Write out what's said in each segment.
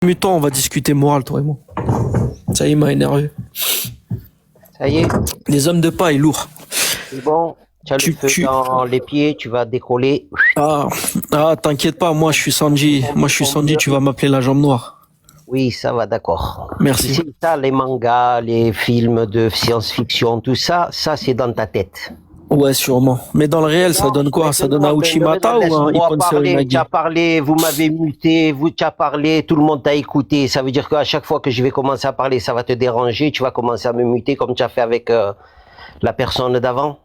Mutant, on va discuter morale, toi et moi. Ça y est, il m'a énervé. Ça y est, Les hommes de paille, lourd. c'est bon. Tu as le feu dans les pieds, tu vas décoller. Ah, t'inquiète pas, moi je suis Sanji. Moi je suis Sanji, tu vas m'appeler la jambe noire. Oui, ça va, d'accord. Merci. C'est ça, les mangas, les films de science-fiction, tout ça, ça c'est dans ta tête. Ouais, sûrement. Mais dans le réel, ça donne quoi? Ça donne un Uchimata ou un Ippon Serenagi? Tu as parlé, vous m'avez muté, tu as parlé, tout le monde t'a écouté. Ça veut dire qu'à chaque fois que je vais commencer à parler, ça va te déranger. Tu vas commencer à me muter comme tu as fait avec la personne d'avant.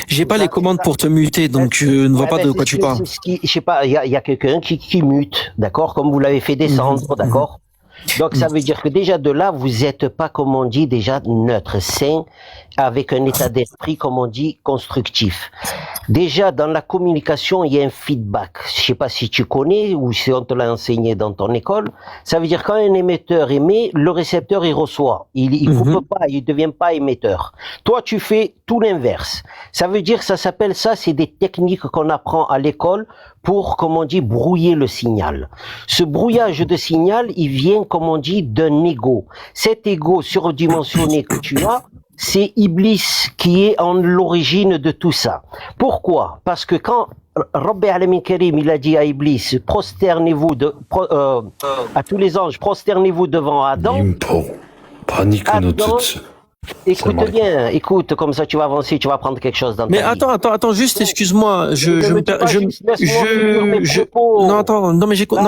J'ai pas les commandes pour te muter, donc je ne vois pas de quoi tu parles. Je sais pas, il y a quelqu'un qui mute, d'accord, comme vous l'avez fait descendre, d'accord. Donc ça veut dire que déjà de là, vous n'êtes pas, comme on dit, déjà neutre, sain, avec un état d'esprit, comme on dit, constructif. Déjà dans la communication, il y a un feedback. Je sais pas si tu connais ou si on te l'a enseigné dans ton école. Ça veut dire quand un émetteur émet, le récepteur il reçoit. Il coupe pas, il devient pas émetteur. Toi tu fais tout l'inverse. Ça veut dire ça s'appelle ça, c'est des techniques qu'on apprend à l'école pour, comme on dit, brouiller le signal. Ce brouillage de signal, il vient, comme on dit, d'un ego. Cet ego surdimensionné que tu as, c'est Iblis qui est en l'origine de tout ça. Pourquoi? Parce que quand Rabbi Alamin Karim, il a dit à Iblis, prosternez-vous à tous les anges, prosternez-vous devant Adam. Adam, écoute bien, écoute, comme ça tu vas avancer, tu vas prendre quelque chose dans ta vie. Mais attends, juste, excuse-moi, non, attends, non, mais j'entends.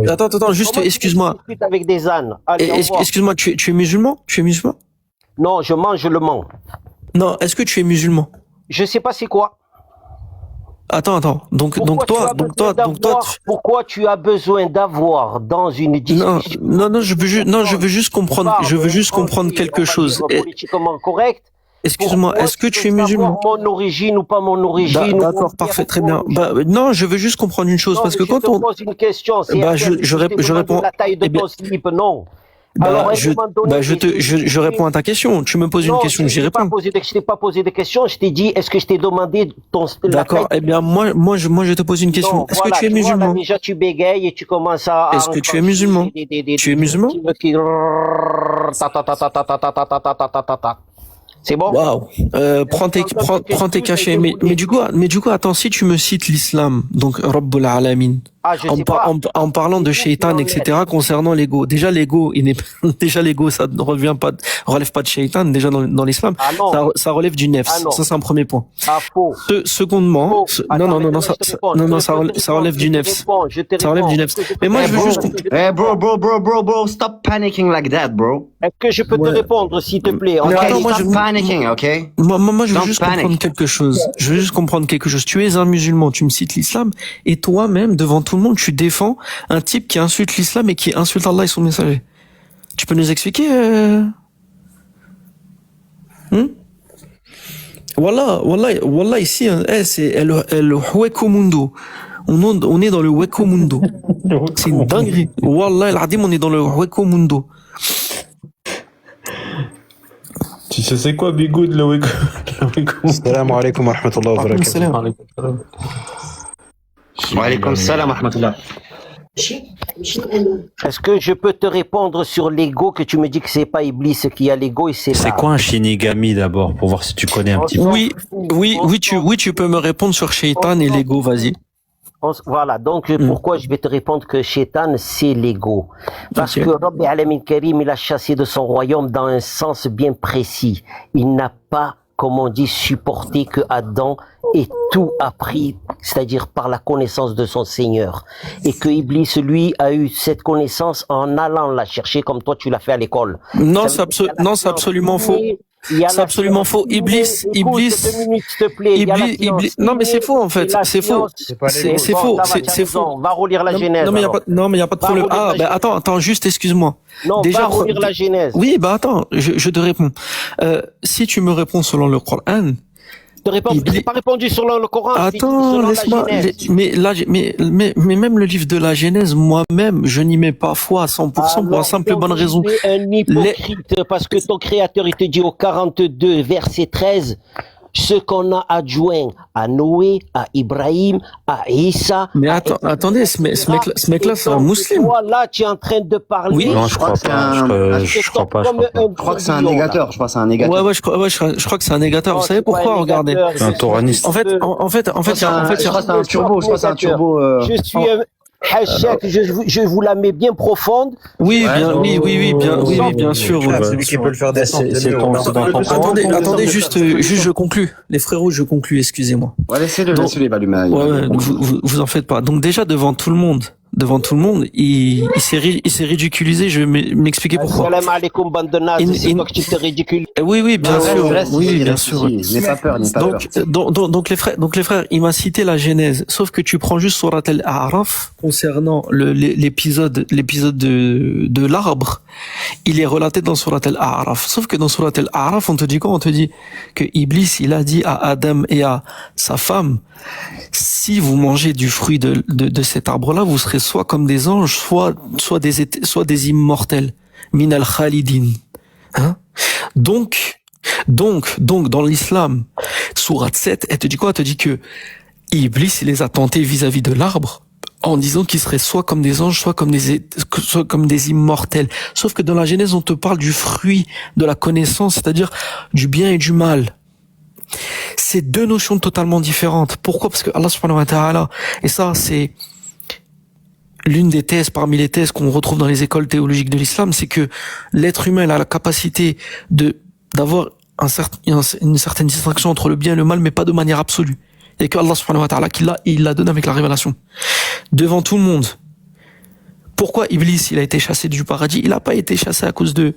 Attends, juste, excuse-moi. Avec des ânes. Excuse-moi, tu es musulman? Tu es musulman? Non, je mange le mens. Non, est-ce que tu es musulman? Je sais pas c'est quoi. Attends. Donc toi, pourquoi tu as besoin d'avoir dans une discussion? Non, je veux juste comprendre quelque chose. Politiquement correct. Excuse-moi, est-ce que tu es musulman? Mon origine ou pas mon origine? D'accord, parfait, très bien. Non, je veux juste comprendre une chose, parce que quand on pose une question, je réponds. La taille de ton slip, non. Je réponds à ta question. Tu me poses une question, j'y réponds. Je t'ai pas posé de questions. Je t'ai dit, est-ce que je t'ai demandé ton. D'accord. Eh bien, moi, je te pose une question. Est-ce que tu es musulman? Déjà, tu bégayes et tu commences à. Est-ce que tu es musulman? Tu es musulman? C'est bon? Waouh. Prends tes cachets. Mais du coup, attends, si tu me cites l'islam, donc Rabbul Alamin, en parlant de shaitan, etc., concernant l'ego. Déjà, l'ego, ça ne relève pas de shaitan, déjà dans l'islam. Ça relève du nefs. Ça, c'est un premier point. Faux. Secondement, ça relève du nefs. Ça relève du nefs. Mais moi, je veux juste. Hey, bro, stop panicking like that, bro. Est-ce que je peux te répondre, s'il te plaît? Stop panicking, ok? Moi, je veux juste comprendre quelque chose. Tu es un musulman, tu me cites l'islam, et toi-même, devant tout le monde, tu défends un type qui insulte l'islam et qui insulte Allah et son messager. Tu peux nous expliquer Wallah, ici, c'est el hueco mundo. On est dans le hueco mundo. C'est une dinguerie. Wallah, al-adim, on est dans le hueco mundo. Tu sais c'est quoi Bigoud le Weko? Salam alaikum wa rahmatullahi wa barakatuh. Wa alaikum salam wa rahmatullah. Est-ce que je peux te répondre sur l'ego, que tu me dis que c'est pas Iblis qui a l'ego et c'est quoi un Shinigami d'abord pour voir si tu connais un petit peu? Oui, tu peux me répondre sur Shaitan et l'ego, vas-y. Voilà, donc pourquoi je vais te répondre que Shaitan, c'est l'ego. Parce que Rabbi Alamin Karim, il a chassé de son royaume dans un sens bien précis. Il n'a pas, comme on dit, supporté que Adam ait tout appris, c'est-à-dire par la connaissance de son Seigneur. Et que Iblis, lui, a eu cette connaissance en allant la chercher comme toi tu l'as fait à l'école. Non, c'est absolument faux. C'est absolument faux. Iblis. Non, mais c'est faux, en fait. C'est faux. C'est faux. C'est faux. On va relire la Genèse. Non, mais il n'y a pas de problème. Attends, juste, excuse-moi. Non, déjà, va relire la Genèse. Oui, attends, je te réponds. Si tu me réponds selon le Coran, je n'ai pas répondu sur le Coran. Attends, laisse-moi. Mais même le livre de la Genèse, moi-même, je n'y mets pas foi à 100% pour la simple bonne raison. Tu es un hypocrite parce que ton créateur, il te dit au 42, verset 13, ce qu'on a adjoint à Noé, à Ibrahim, à Issa. Mais attendez, ce mec-là, c'est un musulman. Toi, là, tu es en train de parler. Oui. Non, je crois pas. Je crois pas. Je crois que c'est un négateur. Je crois que c'est un négateur. Ouais, je crois que c'est un négateur. Vous savez pourquoi? Regardez. C'est un tauraniste. En fait, Je crois que c'est un turbo. Je crois que c'est un turbo. Je suis un Hachek, je vous la mets bien profonde. Oui, bien sûr. Celui qui peut le faire descendre. C'est dans ton camp. Attendez, juste, je conclus. Les frérots, je conclus, excusez-moi. Ouais, laissez-le l'évaluer. Ouais, vous en faites pas. Donc déjà, devant tout le monde, il s'est ridiculisé. Je vais m'expliquer pourquoi. Salam alaikum, bande de nazes, c'est toi que tu te ridicules. Oui, bien sûr. Oui, bien sûr. N'aie pas peur, Donc les frères, il m'a cité la Genèse. Sauf que tu prends juste Surat al-A'raf concernant l'épisode de l'arbre. Il est relaté dans Surat al-A'raf. Sauf que dans Surat al-A'raf, on te dit quoi? On te dit que Iblis, il a dit à Adam et à sa femme, si vous mangez du fruit de cet arbre-là, vous serez soit comme des anges, soit des immortels. Min al-Khalidin. Hein? Donc, dans l'islam, sourate 7, elle te dit quoi? Elle te dit que Iblis, il les a tentés vis-à-vis de l'arbre, en disant qu'ils seraient soit comme des anges, soit comme des immortels. Sauf que dans la Genèse, on te parle du fruit de la connaissance, c'est-à-dire du bien et du mal. C'est deux notions totalement différentes. Pourquoi? Parce que Allah subhanahu wa ta'ala, et ça c'est l'une des thèses parmi les thèses qu'on retrouve dans les écoles théologiques de l'islam, c'est que l'être humain a la capacité d'avoir une certaine distinction entre le bien et le mal, mais pas de manière absolue. Et que Allah subhanahu wa ta'ala il l'a donné avec la révélation. Devant tout le monde. Pourquoi Iblis, il a été chassé du paradis? Il n'a pas été chassé à cause de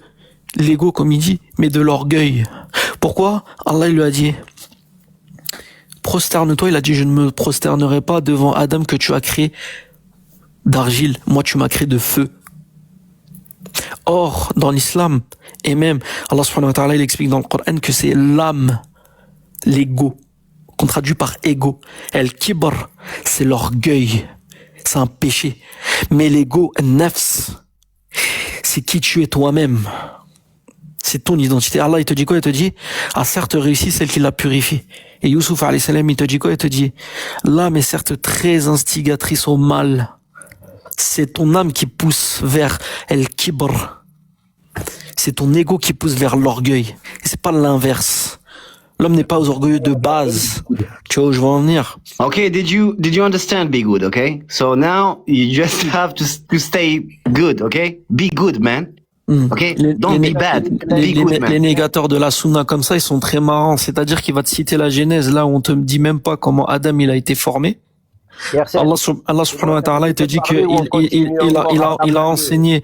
l'ego, comme il dit, mais de l'orgueil. Pourquoi? Allah, il lui a dit, prosterne-toi. Il a dit, je ne me prosternerai pas devant Adam que tu as créé d'argile. Moi, tu m'as créé de feu. Or, dans l'islam, et même, Allah subhanahu wa ta'ala, il explique dans le Coran que c'est l'âme, l'ego, qu'on traduit par ego. El-kibr, c'est l'orgueil. C'est un péché. Mais l'ego, nafs, c'est qui tu es toi-même. C'est ton identité. Allah, il te dit quoi? Il te dit, a certes réussi celle qui la purifie. Et Youssouf, alayhi salam, il te dit quoi? Il te dit, l'âme est certes très instigatrice au mal. C'est ton âme qui pousse vers el-kibr. C'est ton ego qui pousse vers l'orgueil. Et c'est pas l'inverse. L'homme n'est pas orgueilleux de base. Tu vois où je veux en venir? Okay, did you understand be good, okay? So now you just have to stay good, okay? Be good, man. Okay? Don't be bad. Be good, man. Les négateurs de la sunna comme ça, ils sont très marrants. C'est-à-dire qu'il va te citer la Genèse, là où on te dit même pas comment Adam il a été formé. Allah subhanahu wa ta'ala, il te dit que il a enseigné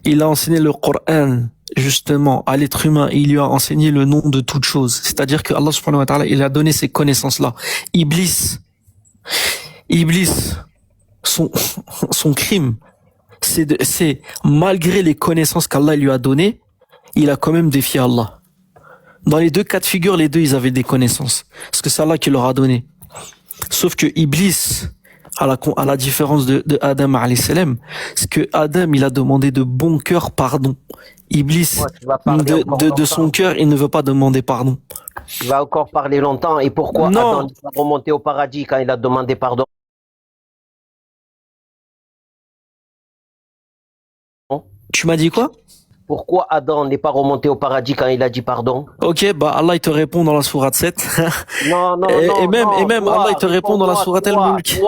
le Coran, justement, à l'être humain. Il lui a enseigné le nom de toute chose. C'est-à-dire que Allah subhanahu wa ta'ala, il a donné ces connaissances-là. Iblis, son crime, c'est malgré les connaissances qu'Allah lui a données, il a quand même défié Allah. Dans les deux cas de figure, les deux, ils avaient des connaissances. Parce que c'est Allah qui leur a donné. Sauf que Iblis, à la différence de Adam alayhi salam, c'est que Adam, il a demandé de bon cœur pardon. Iblis, de son cœur, il ne veut pas demander pardon. Il va encore parler longtemps. Et pourquoi Adam est remonté au paradis quand il a demandé pardon? Tu m'as dit quoi? Pourquoi Adam n'est pas remonté au paradis quand il a dit pardon? Ok, bah Allah il te répond dans la sourate 7. Non. Et même toi, Allah il te répond dans la sourate Al-Mulk.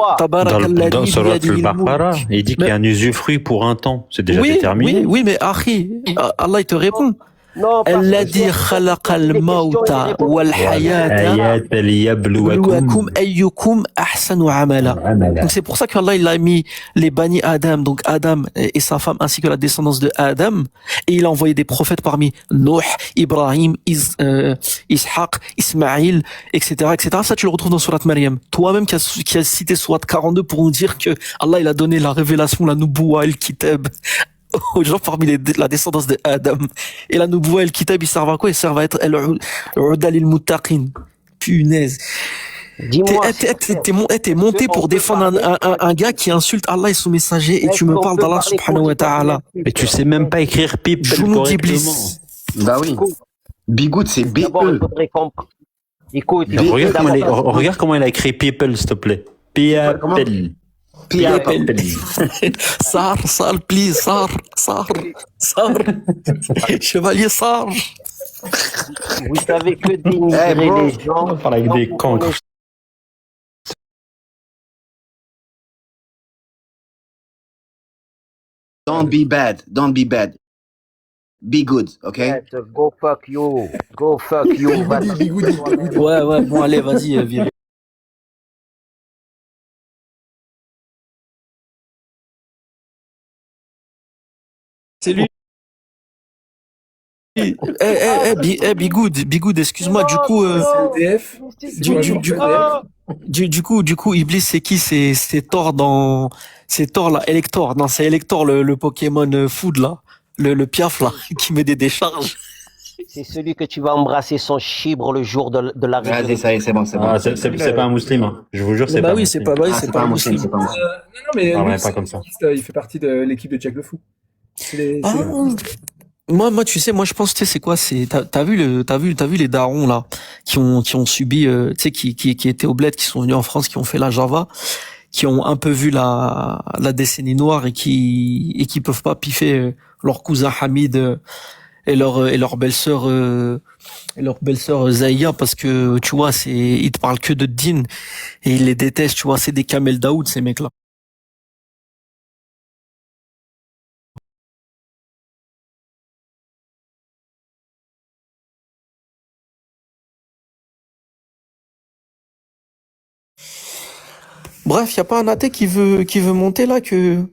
Dans Surat al-Baqarah, il dit qu'il y a un usufruit pour un temps. C'est déjà déterminé. Oui, mais Akhi, Allah il te répond. Non, الذي خلق الموت والحياة ليبلوكم أيكم أحسن عملا. Donc c'est pour ça qu'Allah il a mis les bani Adam, donc Adam et sa femme ainsi que la descendance de Adam, et il a envoyé des prophètes parmi Nuh, Ibrahim, Ishaq, Ismaïl, etc., etc. Ça tu le retrouves dans Surat Maryam. Toi-même qui a cité Surat 42 pour nous dire que Allah il a donné la révélation, la nubuwa, el kitab aux gens parmi la descendance de Adam. Et la Nubuwa et le Kitab, ils servent à quoi? Ils servent à être al-Udal il-Muttaqin. Punaise. Dis-moi. T'es monté pour défendre un gars qui insulte Allah et son messager et tu me parles d'Allah subhanahu wa ta'ala. Mais tu sais même pas écrire pipe correctement. Bah oui. Be good, c'est B-E. Écoute, Regarde comment il a écrit people, s'il te plaît. People. Sar, please, Sar. Chevalier Sar. Vous savez que dénigrer les gens. On parle avec des cancres. Don't be bad. Don't be bad. Be good, okay? Yes, go fuck you. Go fuck you. Ouais, bon, allez, vas-y, virez. C'est lui. Be good, excuse-moi, du coup, du coup, Iblis, c'est qui? C'est Thor c'est Thor là, Elector. Non, c'est Elector, le Pokémon food là. Le piaf là, qui met des décharges. C'est celui que tu vas embrasser son chibre le jour de la Vas-y, ça y est, c'est bon. Ah, c'est pas un musulman. Je vous jure, c'est pas un musulman. C'est pas un musulman. Non, mais Ah, lui, ouais, pas comme ça. il fait partie de l'équipe de Jack le Fou. Moi, tu sais, moi, je pense, tu sais, c'est quoi? T'as vu les darons là, qui ont subi, tu sais, qui étaient au bled, qui sont venus en France, qui ont fait la Java, qui ont un peu vu la décennie noire et qui peuvent pas piffer leur cousin Hamid et leur belle-sœur Zahia, parce que tu vois, ils te parlent que de Din et ils les détestent, tu vois, c'est des Kamel Daoud, ces mecs là. Bref, y a pas un athée qui veut monter là que